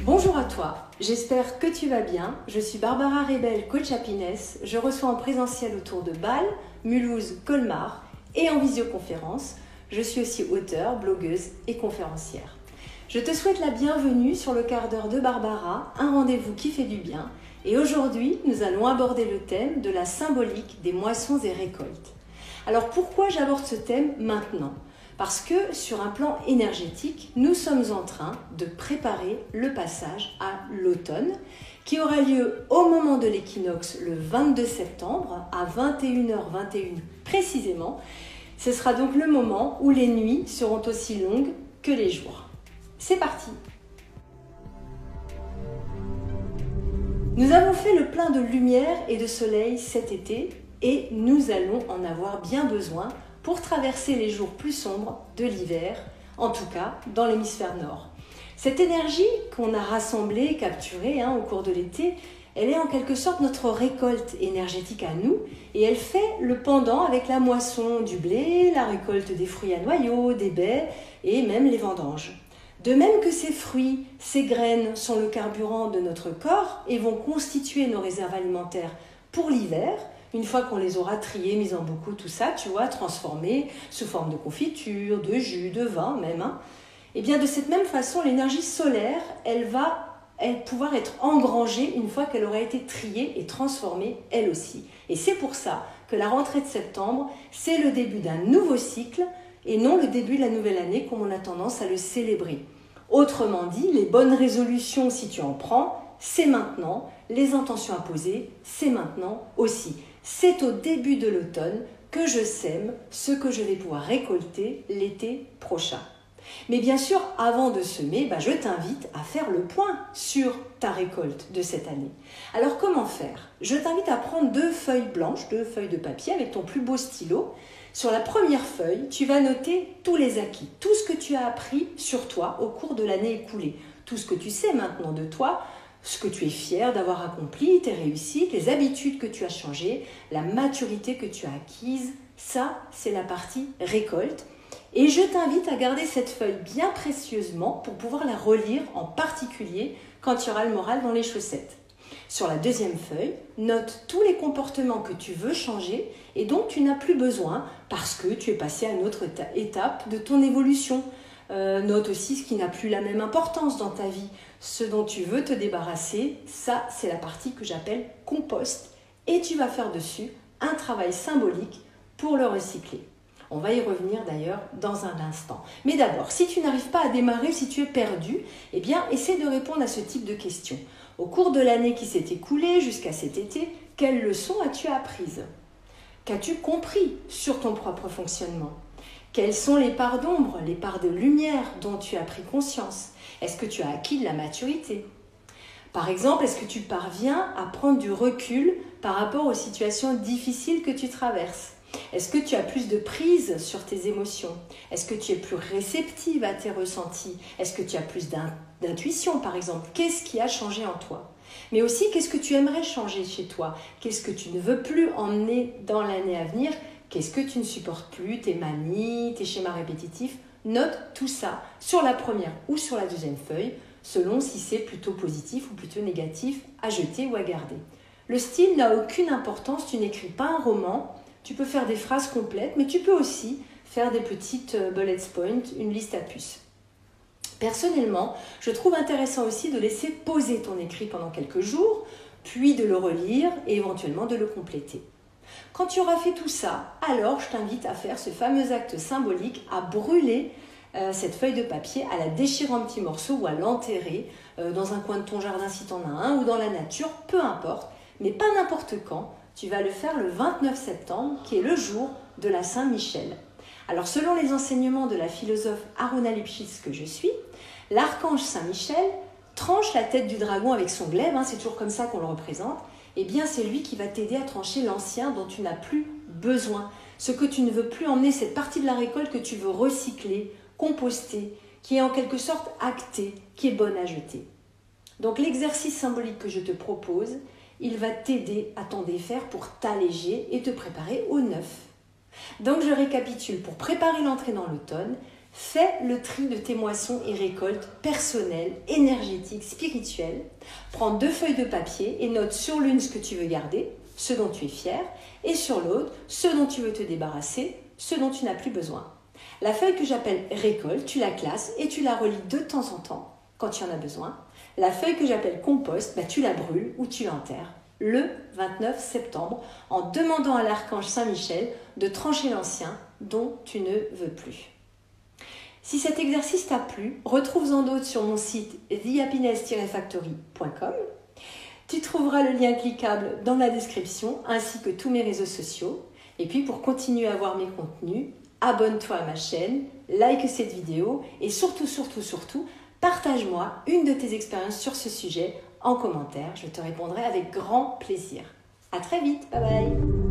Bonjour à toi, j'espère que tu vas bien. Je suis Barbara Rebel, coach happiness. Je reçois en présentiel autour de Bâle, Mulhouse, Colmar et en visioconférence. Je suis aussi auteure, blogueuse et conférencière. Je te souhaite la bienvenue sur le quart d'heure de Barbara, un rendez-vous qui fait du bien. Et aujourd'hui, nous allons aborder le thème de la symbolique des moissons et récoltes. Alors pourquoi j'aborde ce thème maintenant ? Parce que sur un plan énergétique, nous sommes en train de préparer le passage à l'automne qui aura lieu au moment de l'équinoxe le 22 septembre à 21h21 précisément. Ce sera donc le moment où les nuits seront aussi longues que les jours. C'est parti! Nous avons fait le plein de lumière et de soleil cet été et nous allons en avoir bien besoin pour traverser les jours plus sombres de l'hiver, en tout cas dans l'hémisphère nord. Cette énergie qu'on a rassemblée, capturée au cours de l'été, elle est en quelque sorte notre récolte énergétique à nous et elle fait le pendant avec la moisson du blé, la récolte des fruits à noyaux, des baies et même les vendanges. De même que ces fruits, ces graines sont le carburant de notre corps et vont constituer nos réserves alimentaires pour l'hiver, une fois qu'on les aura triés, mis en bocaux, tout ça, tu vois, transformés sous forme de confiture, de jus, de vin même. Et bien de cette même façon, l'énergie solaire, elle va pouvoir être engrangée une fois qu'elle aura été triée et transformée elle aussi. Et c'est pour ça que la rentrée de septembre, c'est le début d'un nouveau cycle et non le début de la nouvelle année comme on a tendance à le célébrer. Autrement dit, les bonnes résolutions, si tu en prends, c'est maintenant. Les intentions à poser, c'est maintenant aussi. C'est au début de l'automne que je sème ce que je vais pouvoir récolter l'été prochain. Mais bien sûr, avant de semer, je t'invite à faire le point sur ta récolte de cette année. Alors comment faire ? Je t'invite à prendre 2 feuilles blanches, 2 feuilles de papier avec ton plus beau stylo. Sur la première feuille, tu vas noter tous les acquis, tout ce que tu as appris sur toi au cours de l'année écoulée, tout ce que tu sais maintenant de toi, ce que tu es fier d'avoir accompli, tes réussites, les habitudes que tu as changées, la maturité que tu as acquise. Ça, c'est la partie récolte. Et je t'invite à garder cette feuille bien précieusement pour pouvoir la relire, en particulier quand tu auras le moral dans les chaussettes. Sur la deuxième feuille, note tous les comportements que tu veux changer et dont tu n'as plus besoin parce que tu es passé à une autre étape de ton évolution. Note aussi ce qui n'a plus la même importance dans ta vie. Ce dont tu veux te débarrasser, ça c'est la partie que j'appelle compost et tu vas faire dessus un travail symbolique pour le recycler. On va y revenir d'ailleurs dans un instant. Mais d'abord, si tu n'arrives pas à démarrer, si tu es perdu, essaie de répondre à ce type de questions. Au cours de l'année qui s'est écoulée jusqu'à cet été, quelles leçons as-tu apprises ? Qu'as-tu compris sur ton propre fonctionnement ? Quelles sont les parts d'ombre, les parts de lumière dont tu as pris conscience ? Est-ce que tu as acquis de la maturité ? Par exemple, est-ce que tu parviens à prendre du recul par rapport aux situations difficiles que tu traverses ? Est-ce que tu as plus de prise sur tes émotions ? Est-ce que tu es plus réceptive à tes ressentis ? Est-ce que tu as plus d'intuition, par exemple ? Qu'est-ce qui a changé en toi ? Mais aussi, qu'est-ce que tu aimerais changer chez toi ? Qu'est-ce que tu ne veux plus emmener dans l'année à venir ? Qu'est-ce que tu ne supportes plus ? Tes manies, tes schémas répétitifs ? Note tout ça sur la première ou sur la deuxième feuille, selon si c'est plutôt positif ou plutôt négatif à jeter ou à garder. Le style n'a aucune importance, tu n'écris pas un roman. Tu peux faire des phrases complètes, mais tu peux aussi faire des petites bullet points, une liste à puces. Personnellement, je trouve intéressant aussi de laisser poser ton écrit pendant quelques jours, puis de le relire et éventuellement de le compléter. Quand tu auras fait tout ça, alors je t'invite à faire ce fameux acte symbolique, à brûler cette feuille de papier, à la déchirer en petits morceaux ou à l'enterrer dans un coin de ton jardin si tu en as un ou dans la nature, peu importe, mais pas n'importe quand. Tu vas le faire le 29 septembre, qui est le jour de la Saint-Michel. Alors, selon les enseignements de la philosophe Aruna Lipschitz que je suis, l'archange Saint-Michel tranche la tête du dragon avec son glaive, c'est toujours comme ça qu'on le représente, c'est lui qui va t'aider à trancher l'ancien dont tu n'as plus besoin. Ce que tu ne veux plus emmener, cette partie de la récolte que tu veux recycler, composter, qui est en quelque sorte actée, qui est bonne à jeter. Donc, l'exercice symbolique que je te propose, il va t'aider à t'en défaire pour t'alléger et te préparer au neuf. Donc je récapitule, pour préparer l'entrée dans l'automne, Fais le tri de tes moissons et récoltes personnelles, énergétiques, spirituelles. Prends 2 feuilles de papier et note sur l'une ce que tu veux garder, ce dont tu es fier, et sur l'autre, ce dont tu veux te débarrasser, ce dont tu n'as plus besoin. La feuille que j'appelle récolte, tu la classes et tu la relis de temps en temps, quand tu en as besoin. La feuille que j'appelle compost, tu la brûles ou tu l'enterres le 29 septembre en demandant à l'archange Saint-Michel de trancher l'ancien dont tu ne veux plus. Si cet exercice t'a plu, retrouve-en d'autres sur mon site thehappiness-factory.com. Tu trouveras le lien cliquable dans la description ainsi que tous mes réseaux sociaux. Et puis pour continuer à voir mes contenus, abonne-toi à ma chaîne, like cette vidéo et surtout, partage-moi une de tes expériences sur ce sujet en commentaire. Je te répondrai avec grand plaisir. À très vite, bye bye.